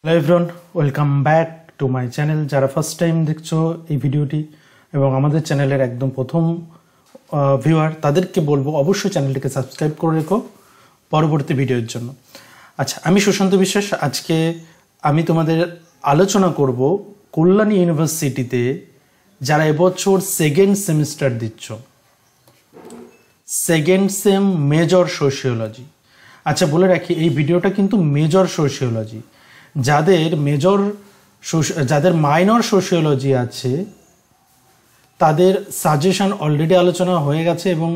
Hello everyone, welcome back to my channel. যারা first time দেখছো এই ভিডিওটি এবং আমাদের চ্যানেলের একদম প্রথম ভিউয়ার, তাদেরকে বলবো অবশ্যই চ্যানেলটিকে সাবস্ক্রাইব করে রেখো পরবর্তী ভিডিওর জন্য। আচ্ছা, আমি সুশান্ত বিশ্বাস। আজকে আমি তোমাদের আলোচনা করব কল্যাণী ইউনিভার্সিটিতে যারা এবছর সেকেন্ড সেমিস্টার দিচ্ছ, সেকেন্ড সেম মেজর সোশিওলজি। আচ্ছা, বলে রাখি এই ভিডিওটা কিন্তু মেজর সোশিওলজি। যাদের মাইনর সোশিওলজি আছে তাদের সাজেশন অলরেডি আলোচনা হয়ে গেছে এবং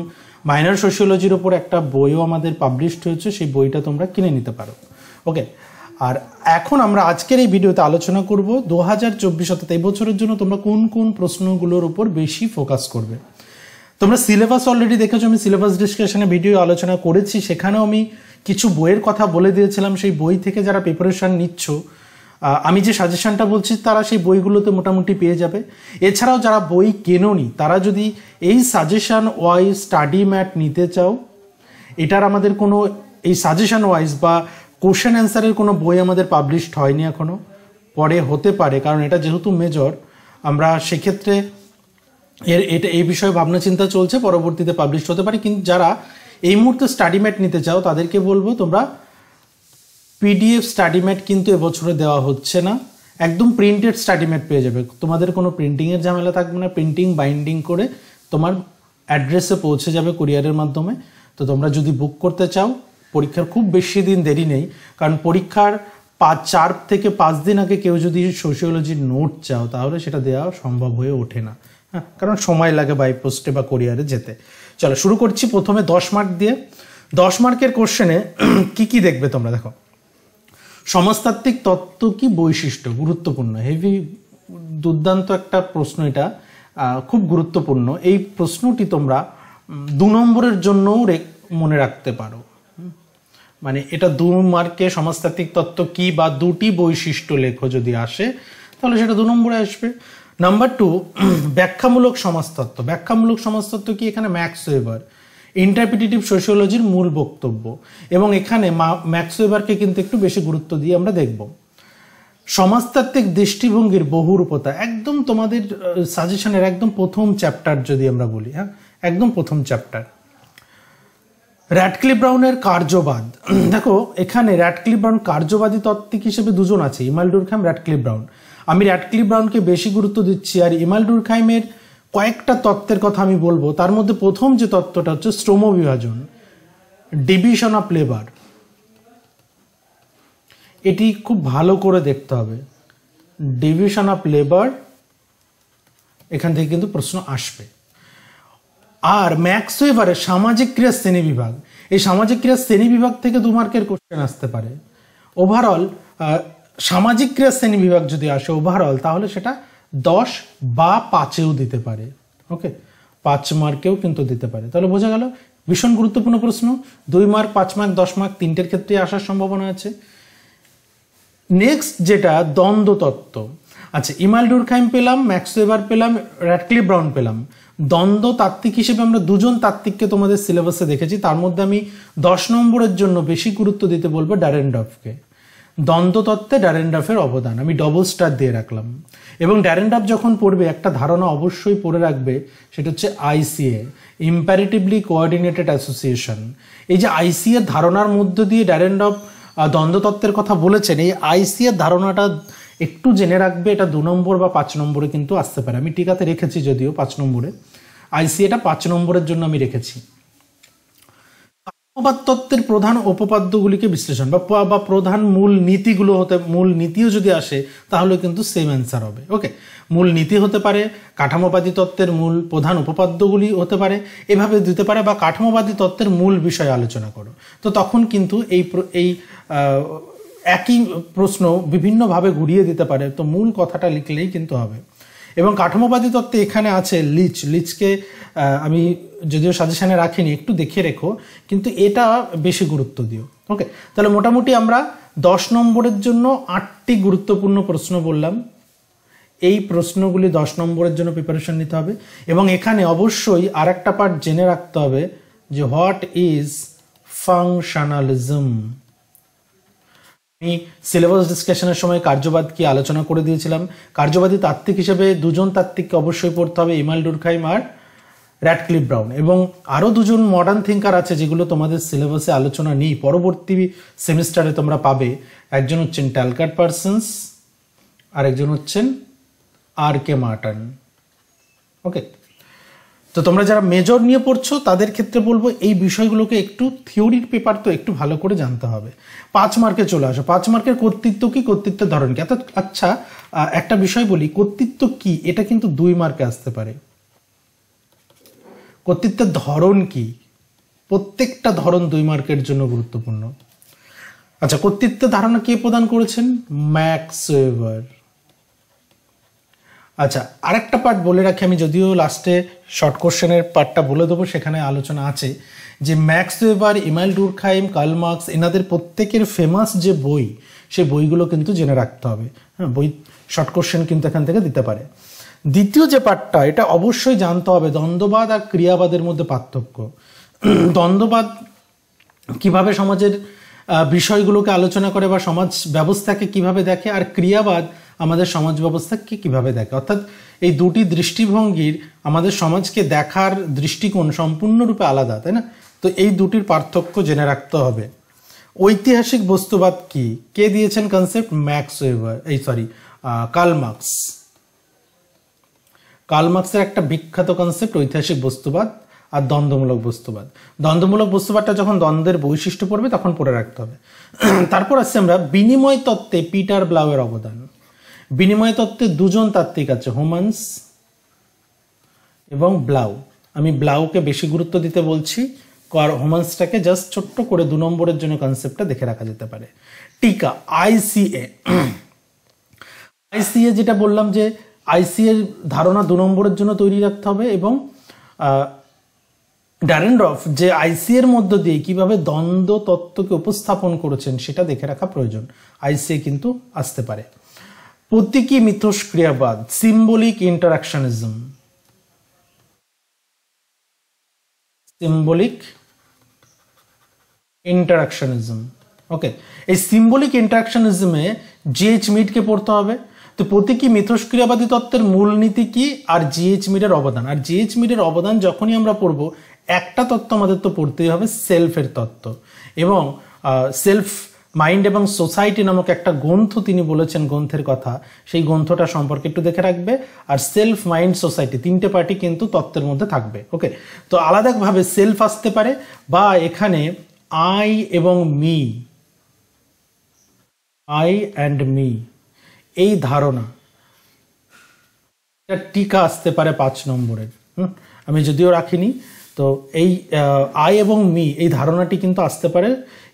মাইনর সোশিওলজির ওপর একটা বইও আমাদের পাবলিশড হয়েছে, সেই বইটা তোমরা কিনে নিতে পারো। ওকে, আর এখন আমরা আজকের এই ভিডিওতে আলোচনা করব 2024 অর্থাৎ এই বছরের জন্য তোমরা কোন কোন প্রশ্নগুলোর উপর বেশি ফোকাস করবে। তোমরা সিলেবাস অলরেডি দেখেছো, আমি সিলেবাস ডিসকাশনে ভিডিও আলোচনা করেছি, সেখানেও আমি কিছু বইয়ের কথা বলে দিয়েছিলাম। সেই বই থেকে যারা প্রিপারেশান নিচ্ছ, আমি যে সাজেশনটা বলছি তারা সেই বইগুলোতে মোটামুটি পেয়ে যাবে। এছাড়াও যারা বই কেনোনি তারা যদি এই সাজেশন ওয়াইজ স্টাডি ম্যাট নিতে চাও, এটার আমাদের কোনো এই সাজেশন ওয়াইজ বা কোশ্চেন অ্যান্সারের কোনো বই আমাদের পাবলিশড হয়নি এখনও, পরে হতে পারে, কারণ এটা যেহেতু মেজর আমরা সেক্ষেত্রে এই বিষয়ে ভাবনা চিন্তা চলছে, পরবর্তীতে পাবলিশ হতে পারে। কিন্তু যারা এই মুহূর্তে স্টাডি ম্যাট নিতে চাও তাদেরকে বলবো তোমরা পিডিএফ স্টাডি ম্যাট কিন্তু এবছরে দেওয়া হচ্ছে না, একদম প্রিন্টেড স্টাডি ম্যাট পেয়ে যাবে। তোমাদের কোনো প্রিন্টিংয়ের ঝামেলা থাকবে না, প্রিন্টিং বাইন্ডিং করে তোমার অ্যাড্রেসে পৌঁছে যাবে কুরিয়ারের মাধ্যমে। তো তোমরা যদি বুক করতে চাও, পরীক্ষার খুব বেশি দিন দেরি নেই, কারণ পরীক্ষার 4 থেকে 5 দিন আগে কেউ যদি সোশিওলজির নোট চাও তাহলে সেটা দেওয়া সম্ভব হয়ে ওঠে না, হ্যাঁ, কারণ সময় লাগে বাই পোস্টে বা কুরিয়ারে যেতে। চলো শুরু করছি প্রথমে 10 মার্ক দিয়ে। 10 মার্কের কোশ্চেনে কি দেখবে তোমরা, দেখো সমাজতাত্ত্বিক তত্ত্ব কি বৈশিষ্ট্য, গুরুত্বপূর্ণ, হেভি দুর্দান্ত একটা প্রশ্ন। এটা খুব গুরুত্বপূর্ণ। এই প্রশ্নটি তোমরা 2 নম্বরের জন্যও মনে রাখতে পারো। মানে এটা 2 মার্কে সমাজতাত্ত্বিক তত্ত্ব কি বা 2টি বৈশিষ্ট্য লেখো যদি আসে তাহলে সেটা 2 নম্বরে আসবে। নাম্বার 2, ব্যাখ্যামূলক সমাজতত্ত্ব। ব্যাখ্যামূলক সমাজতত্ত্ব কি? এখানে ম্যাক্স ওয়েবার ইন্টারপ্রিটেটিভ সোশিওলজির মূল বক্তব্য, এবং এখানে ম্যাক্স ওয়েবারকে কিন্তু একটু বেশি গুরুত্ব দিয়ে আমরা দেখব। সমাজতাত্ত্বিক দৃষ্টিভঙ্গির বহুরূপতা, একদম তোমাদের সাজেশনের একদম প্রথম চ্যাপ্টার যদি আমরা বলি, হ্যাঁ, একদম প্রথম চ্যাপ্টার। র্যাডক্লিফ ব্রাউনের কার্যবাদ। দেখো এখানে র্যাডক্লিফ ব্রাউন কার্যবাদী তত্ত্বিক হিসেবে দুজন আছে, ইমাল ডুরখাইম, র্যাডক্লিফ ব্রাউন। আমি র্যাডক্লিফ ব্রাউনকে বেশি গুরুত্ব দিচ্ছি, আর ইমাল ডুরখাইমের কয়েকটা তত্ত্বের কথা আমি বলবো। তার মধ্যে প্রথম যে তত্ত্বটা হচ্ছে শ্রম বিভাজন, ডিভিশন অফ লেবার। এটি খুব ভালো করে দেখতে হবে, ডিভিশন অফ লেবার, এখান থেকে কিন্তু প্রশ্ন আসবে। আর ম্যাক্স ওয়েবারের সামাজিক ক্রিয়া শ্রেণী বিভাগ, এই সামাজিক ক্রিয়া শ্রেণী বিভাগ থেকে 2 মার্কের কোশ্চেন আসতে পারে। ওভারঅল সামাজিক ক্রিয়া শ্রেণী বিভাগ যদি আসে ওভারঅল, তাহলে সেটা 10 বা 5-এও দিতে পারে। ওকে, 5 মার্কেও কিন্তু দিতে পারে। তাহলে বোঝা গেল ভীষণ গুরুত্বপূর্ণ প্রশ্ন। 2 মার্ক, 5 মার্ক, 10 মার্ক তিনটের ক্ষেত্রে আসার সম্ভাবনা আছে। নেক্সট যেটা দ্বন্দ্ব তত্ত্ব। আচ্ছা, ইমাল ডুরখাইম পেলাম, ম্যাক্স ওয়েবার পেলাম, র্যাডক্লিফ ব্রাউন পেলাম। দ্বন্দ্ব তাত্ত্বিক হিসেবে আমরা 2জন তাত্ত্বিককে তোমাদের সিলেবাসে দেখেছি, তার মধ্যে আমি 10 নম্বরের জন্য বেশি গুরুত্ব দিতে বলবো ড্যারেনডর্ফকে। দ্বন্দ্বতত্ত্বে ড্যারেনডর্ফের অবদান আমি ডবল স্টার দিয়ে রাখলাম। এবং ড্যারেনডর্ফ যখন পড়বে একটা ধারণা অবশ্যই পড়ে রাখবে, সেটা হচ্ছে আইসিএ, ইম্প্যারেটিভলি কোঅর্ডিনেটেড অ্যাসোসিয়েশন। এই যে আইসিএ ধারণার মধ্য দিয়ে ড্যারেনডর্ফ দ্বন্দ্বতত্ত্বের কথা বলেছেন, এই আইসিএ ধারণাটা একটু জেনে রাখবে। এটা 2 নম্বর বা 5 নম্বরে কিন্তু আসতে পারে। আমি টিকাতে রেখেছি যদিও 5 নম্বরে, আইসিএটা 5 নম্বরের জন্য আমি রেখেছি। কাঠামোবাদ তত্ত্বের প্রধান উপপাদ্যগুলিকে বিশ্লেষণ বা প্রধান মূল নীতিগুলো মূল নীতিও যদি আসে তাহলে কিন্তু সেম অ্যান্সার হবে। ওকে, মূল নীতি হতে পারে, কাঠামোবাদী তত্ত্বের মূল প্রধান উপপাদ্যগুলি হতে পারে, এভাবে দিতে পারে, বা কাঠামোবাদী তত্ত্বের মূল বিষয়ে আলোচনা করো। তো তখন কিন্তু এই একই প্রশ্ন বিভিন্নভাবে ঘুরিয়ে দিতে পারে, তো মূল কথাটা লিখলেই কিন্তু হবে। এবং কাঠামোবাদী তত্ত্বে এখানে আছে লিচকে আমি যদিও সাজেশনে রাখিনি, একটু দেখে রেখো, কিন্তু এটা বেশি গুরুত্ব দিও। ওকে, তাহলে মোটামুটি আমরা 10 নম্বরের জন্য 8টি গুরুত্বপূর্ণ প্রশ্ন বললাম। এই প্রশ্নগুলি 10 নম্বরের জন্য প্রিপারেশন নিতে হবে। এবং এখানে অবশ্যই আর একটা পার্ট জেনে রাখতে হবে যে হোয়াট ইজ ফাংশনালিজম। আমি সিলেবাস ডিসকাশনের সময় কার্যবাদ কি আলোচনা করে দিয়েছিলাম। কার্যবাদী তাত্ত্বিক হিসেবে দুজন তাত্ত্বিককে অবশ্যই পড়তে হবে, ইমানুয়েল ডুরখাইম আর র্যাডক্লিফ ব্রাউন, এবং আরও দুজন মডার্ন থিঙ্কার আছে যেগুলো তোমাদের সিলেবাসে আলোচনা নেই, পরবর্তী সেমিস্টারে তোমরা পাবে। একজন হচ্ছেন ট্যালকার্ট পার্সন্স আর একজন হচ্ছেন R.K. মার্টন। ওকে, তো তোমরা যারা মেজর নিয়ে পড়ছো তাদের ক্ষেত্রে বলবো এই বিষয়গুলোকে একটু থিওরির পেপার তো একটু ভালো করে জানতে হবে। 5 মার্কে চলে আসো। 5 মার্কের কর্তৃত্ব কি, কর্তৃত্বের ধরন কি। আচ্ছা, একটা বিষয় বলি, কর্তৃত্ব কি এটা কিন্তু 2 মার্কে আসতে পারে। কর্তৃত্বের ধরন কি, প্রত্যেকটা ধরন 2 মার্কের জন্য গুরুত্বপূর্ণ। আচ্ছা, কর্তৃত্বের ধারণা কে প্রদান করেছেন? Max weber. আচ্ছা, আরেকটা পার্ট বলে রাখি আমি, যদিও লাস্টে শর্ট কোশ্চেনের পার্টটা বলে দেবো, সেখানে আলোচনা আছে যে Max Weber, Emmanuel Durkheim, Karl Marx এনাদের প্রত্যেকের ফেমাস যে বই, সেই বইগুলো কিন্তু জেনে রাখতে হবে। হ্যাঁ, বই শর্ট কোশ্চেন কিন্তু এখান থেকে দিতে পারে। দ্বিতীয় যে পার্টটা, এটা অবশ্যই জানতে হবে দ্বন্দ্ববাদ আর ক্রিয়াবাদের মধ্যে পার্থক্য। দ্বন্দ্ববাদ কিভাবে সমাজের বিষয়গুলোকে আলোচনা করে বা সমাজ ব্যবস্থাকে কিভাবে দেখে, আর ক্রিয়াবাদ আমাদের সমাজ ব্যবস্থাকে কিভাবে দেখে। অর্থাৎ এই দুটি দৃষ্টিভঙ্গির আমাদের সমাজকে দেখার দৃষ্টিকোণ সম্পূর্ণরূপে আলাদা, তাই না? তো এই দুটির পার্থক্য জেনে রাখতে হবে। ঐতিহাসিক বস্তুবাদ কি, কে দিয়েছেন concept? Max Weber, Karl Marx. Karl মার্কসের একটা বিখ্যাত কনসেপ্ট ঐতিহাসিক বস্তুবাদ আর দ্বন্দ্বমূলক বস্তুবাদ। দ্বন্দ্বমূলক বস্তুবাদটা যখন দ্বন্দ্বের বৈশিষ্ট্য পড়বে তখন পড়ে রাখতে হবে। তারপর আসছে আমরা বিনিময় তত্ত্বে পিটার ব্লাউয়ের অবদান। বিনিময় তত্ত্বে দুজন তাত্ত্বিক আছে, হোমান্স এবং ব্লাউ। আমি ব্লাউকে বেশি গুরুত্ব দিতে বলছি, হোমান্সটাকে জাস্ট ছোট্ট করে 2 নম্বরের জন্য কনসেপ্টটা দেখে রাখা যেতে পারে। টিকা, আইসিএ। আইসিএ যেটা বললাম যে আইসিএর ধারণা 2 নম্বরের জন্য তৈরি রাখতে হবে, এবং ড্যারেনড্রফ যে আইসিএর মধ্য দিয়ে কিভাবে দ্বন্দ্ব তত্ত্বকে উপস্থাপন করেছেন সেটা দেখে রাখা প্রয়োজন। আইসিএ কিন্তু আসতে পারে। প্রতীকী মিথস্ক্রিয়াবাদ, সিম্বলিক ইন্টারাকশনিজম। সিম্বলিক ইন্টারাকশনিজম। ওকে, এই সিম্বলিক ইন্টারাকশনিজমে জিএইচ মিডকে পড়তে হবে। তো প্রতীকী মিথস্ক্রিয়াবাদী তত্ত্বের মূলনীতি কি আর জিএইচ মিডের অবদান। আর জিএইচ মিডের অবদান যখনই আমরা পড়বো, একটা তত্ত্ব আমাদের তো পড়তেই হবে, সেলফের তত্ত্ব। এবং সেলফ মাইন্ড এবং সোসাইটি নামক একটা গ্রন্থ তিনি বলেছেন, গ্রন্থের কথা, সেই গ্রন্থটা সম্পর্কে একটু দেখে রাখবে। আর সেলফ, মাইন্ড, সোসাইটি 3টে পার্টি কিন্তু তত্ত্বের মধ্যে থাকবে। ওকে, তো আলাদাভাবে সেলফ আসতে পারে, বা এখানে আই এবং মি, আই অ্যান্ড মি, এই ধারণা টিকা আসতে পারে 5 নম্বরের। আমি যদিও রাখিনি, তো এই আই এবং মি এই ধারণাটি কিন্তু আসতে পারে,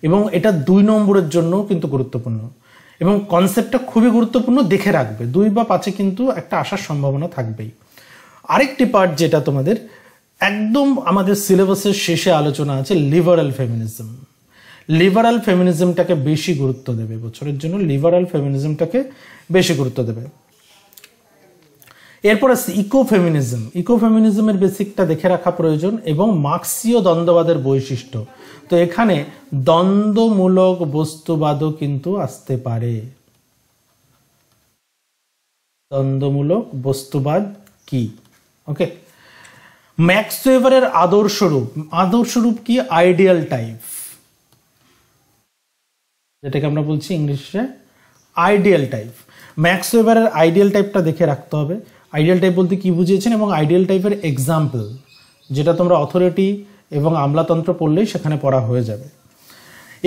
এবং এটা 2 নম্বরের জন্য কিন্তু গুরুত্বপূর্ণ, এবং কনসেপ্টটা খুবই গুরুত্বপূর্ণ, দেখে রাখবে। 2 বা 5-এ কিন্তু একটা আসার সম্ভাবনা থাকবেই। আরেকটি পার্ট যেটা তোমাদের একদম আমাদের সিলেবাসের শেষে আলোচনা আছে, লিবারাল ফেমিনিজম। লিবারাল ফেমিনিজমটাকে বেশি গুরুত্ব দেবে বছরের জন্য, লিবারাল ফেমিনিজমটাকে বেশি গুরুত্ব দেবে। এরপর আছে ইকোফেমিনিজম। ইকোফেমিনিজমের বেসিকটা দেখে রাখা প্রয়োজন, এবং মার্ক্সীয় দ্বন্দ্ববাদের বৈশিষ্ট্য। তো এখানে দ্বন্দ্বমূলক বস্তুবাদও কিন্তু আসতে পারে। দ্বন্দ্বমূলক বস্তুবাদ কি? ওকে, ম্যাক্স ওয়েবারের আদর্শরূপ। আদর্শরূপ কি? আইডিয়াল টাইপ, যেটাকে আমরা বলছি ইংলিশে আইডিয়াল টাইপ। ম্যাক্স ওয়েবারের আইডিয়াল টাইপটা দেখে রাখতে হবে। আইডিয়াল টাইপ বলতে কি বুঝিয়েছেন, এবং আইডিয়াল টাইপের এক্সাম্পল, যেটা তোমরা অথরিটি এবং আমলাতন্ত্র পড়লেই সেখানে পড়া হয়ে যাবে।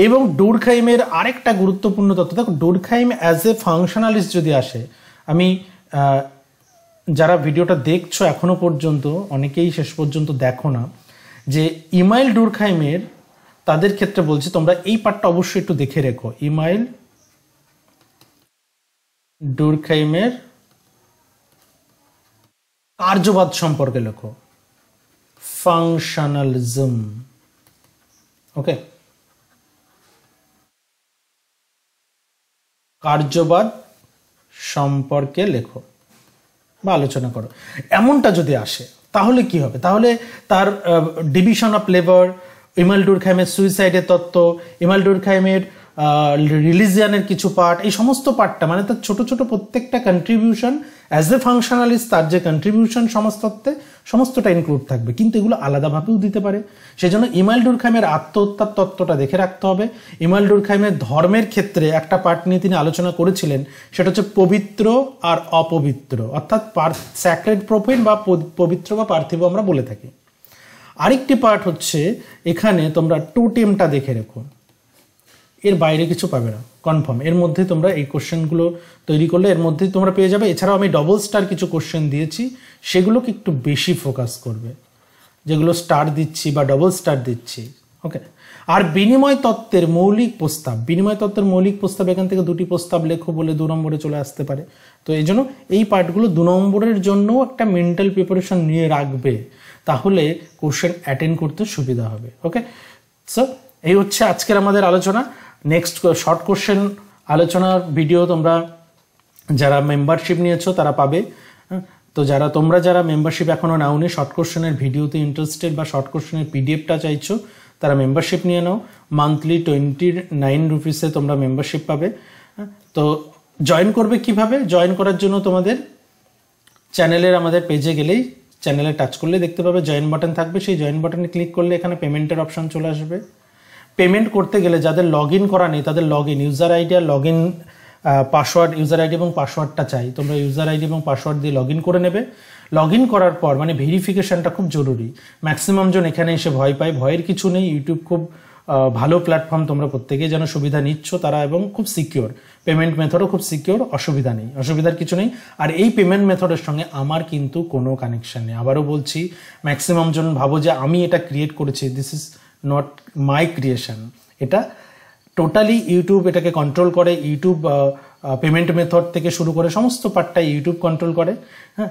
এবং ডুরখাইমের আরেকটা গুরুত্বপূর্ণ তথ্য, দেখো ডুরখাইম অ্যাজ এ ফাংশনালিস্ট যদি আসে, আমি যারা ভিডিওটা দেখছো এখনো পর্যন্ত, অনেকেই শেষ পর্যন্ত দেখো না, যে ইমানুয়েল ডুরখাইমের, তাদের ক্ষেত্রে বলছি তোমরা এই পার্টটা অবশ্যই একটু দেখে রেখো। ইমানুয়েল ডুরখাইমের কার্যবাদ সম্পর্কে লেখো, ফাংশনালিজম। ওকে, কার্যবাদ সম্পর্কে লেখো বা আলোচনা করো। এমনটা যদি আসে তাহলে কি হবে? তাহলে তার ডিভিশন অফ লেবার, ইমানুয়েল ডুরখাইমের সুইসাইডের তত্ত্ব, ইমানুয়েল ডুরখাইমের রিলিজিয়ানের কিছু পার্ট, এই সমস্ত পার্টটা মানে তার ছোট ছোট প্রত্যেকটা কন্ট্রিবিউশন অ্যাজ এ ফাংশনালিস্ট তার যে কন্ট্রিবিউশন সমাজতত্ত্বে সমস্তটা ইনক্লুড থাকবে, কিন্তু এগুলো আলাদাভাবেও দিতে পারে। সেজন্য ইমানুয়েল ডুরখাইমের আত্মহত্যার তত্ত্বটা দেখে রাখতে হবে। ইমানুয়েল ডুরখাইমের ধর্মের ক্ষেত্রে একটা পার্ট নিয়ে তিনি আলোচনা করেছিলেন, সেটা হচ্ছে পবিত্র আর অপবিত্র, অর্থাৎ স্যাক্রেড প্রোফেন বা পবিত্র বা পার্থিব আমরা বলে থাকি। আরেকটি পার্ট হচ্ছে এখানে তোমরা টোটেমটা দেখে রেখো, এর বাইরে কিছু পাবে না কনফার্ম। এর মধ্যে তোমরা এই কোশ্চেনগুলো তৈরি করলে এর মধ্যেই তোমরা পেয়ে যাবে। এছাড়াও আমি ডবল স্টার কিছু কোশ্চেন দিয়েছি, সেগুলোকে একটু বেশি ফোকাস করবে, যেগুলো স্টার দিচ্ছি বা ডবল স্টার দিচ্ছি। ওকে, আর বিনিময় তত্ত্বের মৌলিক প্রস্তাব, বিনিময় তত্ত্বের মৌলিক প্রস্তাব এখান থেকে 2টি প্রস্তাব লেখো বলে 2 নম্বরে চলে আসতে পারে। তো এই জন্য এই পার্টগুলো 2 নম্বরের জন্য একটা মেন্টাল প্রিপারেশন নিয়ে রাখবে, তাহলে কোশ্চেন অ্যাটেন্ড করতে সুবিধা হবে। ওকে, সো এই হচ্ছে আজকের আমাদের আলোচনা। নেক্সট শর্ট কোশ্চেন আলোচনার ভিডিও তোমরা যারা মেম্বারশিপ নিয়েছো তারা পাবে। তো তোমরা যারা মেম্বারশিপ এখনও নাওনি, শর্ট কোশ্চেনের ভিডিওতে ইন্টারেস্টেড বা শর্ট কোশ্চেনের পিডিএফটা চাইছো, তারা মেম্বারশিপ নিয়ে নাও। মান্থলি 29 রুপিসে তোমরা মেম্বারশিপ পাবে। তো জয়েন করবে কিভাবে? জয়েন করার জন্য তোমাদের চ্যানেলের আমাদের পেজে গেলেই, চ্যানেলে টাচ করলে দেখতে পাবে জয়েন বাটন থাকবে, সেই জয়েন বাটনে ক্লিক করলে এখানে পেমেন্টের অপশান চলে আসবে। পেমেন্ট করতে গেলে যাদের লগ ইন করা নেই তাদের লগ ইন ইউজার আইডি আর log in password, user ID এবং পাসওয়ার্ডটা চাই, তোমরা ইউজার আইডি এবং পাসওয়ার্ড দিয়ে লগ ইন করে নেবে। লগ ইন করার পর মানে ভেরিফিকেশনটা খুব জরুরি। ম্যাক্সিমাম জন এখানে এসে ভয় পায়, ভয়ের কিছু নেই। ইউটিউব খুব ভালো প্ল্যাটফর্ম, তোমরা প্রত্যেকেই যেন সুবিধা নিচ্ছ তারা, এবং খুব সিকিওর, পেমেন্ট মেথডও খুব সিকিওর, অসুবিধা নেই, অসুবিধার কিছু নেই। আর এই পেমেন্ট মেথডের সঙ্গে আমার কিন্তু কোনো কানেকশন নেই। আবারও বলছি, ম্যাক্সিমাম জন ভাবো যে আমি এটা ক্রিয়েট করেছি, this is not my creation. এটা টোটালি ইউটিউব এটাকে কন্ট্রোল করে। ইউটিউব পেমেন্ট মেথড থেকে শুরু করে সমস্ত পার্টটাই ইউটিউব কন্ট্রোল করে। হ্যাঁ,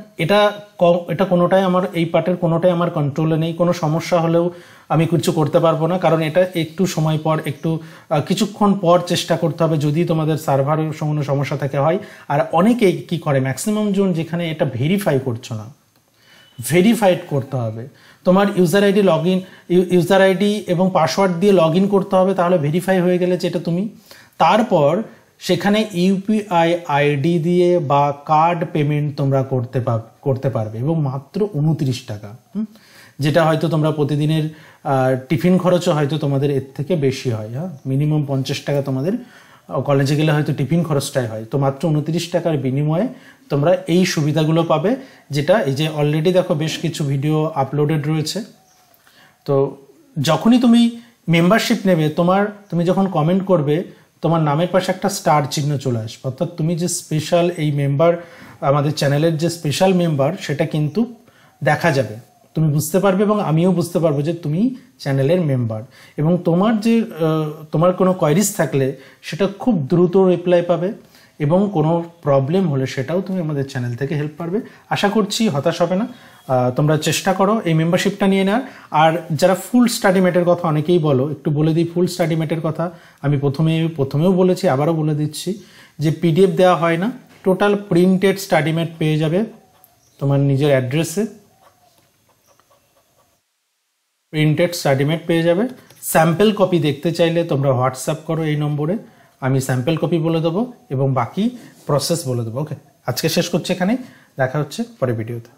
এটা কোনোটাই আমার, এই পার্টের কোনোটাই আমার কন্ট্রোলে নেই। কোনো সমস্যা হলেও আমি কিছু করতে পারবো না, কারণ এটা একটু সময় পর, একটু কিছুক্ষণ পর চেষ্টা করতে হবে, যদি তোমাদের সার্ভারের কোনো সমস্যা থাকে হয়। আর অনেকেই কি করে, ম্যাক্সিমাম জন যেখানে এটা ভেরিফাই করছো না, ভেরিফাইড করতে হবে। তোমার ইউজার আইডি ইউজার আইডি এবং পাসওয়ার্ড দিয়ে লগ ইন করতে হবে, তাহলে ভেরিফাই হয়ে গেলে যেটা তুমি, তারপর সেখানে ইউপিআই আইডি দিয়ে বা কার্ড পেমেন্ট তোমরা করতে পারবে, এবং মাত্র 29 টাকা, যেটা হয়তো তোমরা প্রতিদিনের টিফিন খরচও হয়তো তোমাদের এর থেকে বেশি হয়। হ্যাঁ, মিনিমাম 50 টাকা তোমাদের কলেজে গেলে হয়তো টিফিন খরচটাই হয়। তো মাত্র 29 টাকার বিনিময়ে তোমরা এই সুবিধাগুলো পাবে, যেটা এই যে অলরেডি দেখো বেশ কিছু ভিডিও আপলোডেড রয়েছে। তো যখনই তুমি মেম্বারশিপ নেবে, তুমি যখন কমেন্ট করবে, তোমার নামের পাশে একটা স্টার চিহ্ন চলে আসবে, অর্থাৎ তুমি যে স্পেশাল এই মেম্বার, আমাদের চ্যানেলের যে স্পেশাল মেম্বার, সেটা কিন্তু দেখা যাবে, তুমি বুঝতে পারবে এবং আমিও বুঝতে পারবো যে তুমি চ্যানেলের মেম্বার। এবং তোমার কোনো কোয়ারিজ থাকলে সেটা খুব দ্রুত রিপ্লাই পাবে, এবং কোনো প্রবলেম হলে সেটাও তুমি আমাদের চ্যানেল থেকে হেল্প পারবে। আশা করছি হতাশ হবে না। তোমরা চেষ্টা করো এই মেম্বারশিপটা নিয়ে নেওয়ার। আর যারা ফুল স্টাডি ম্যাটের কথা অনেকেই বলো, একটু বলে দিই ফুল স্টাডি ম্যাটের কথা। আমি প্রথমেও বলেছি, আবারও বলে দিচ্ছি, যে পিডিএফ দেওয়া হয় না, টোটাল প্রিন্টেড স্টাডি ম্যাট পেয়ে যাবে তোমার নিজের অ্যাড্রেসে। প্রিন্টেড স্টাডি ম্যাট পেয়ে যাবে। স্যাম্পল কপি দেখতে চাইলে তোমরা হোয়াটসঅ্যাপ করো এই নম্বরে, আমি স্যাম্পল কপি বলে দেবো এবং বাকি প্রসেস বলে দেবো। ওকে, আজকে শেষ করছি এখানে, দেখা হচ্ছে পরে ভিডিওতে।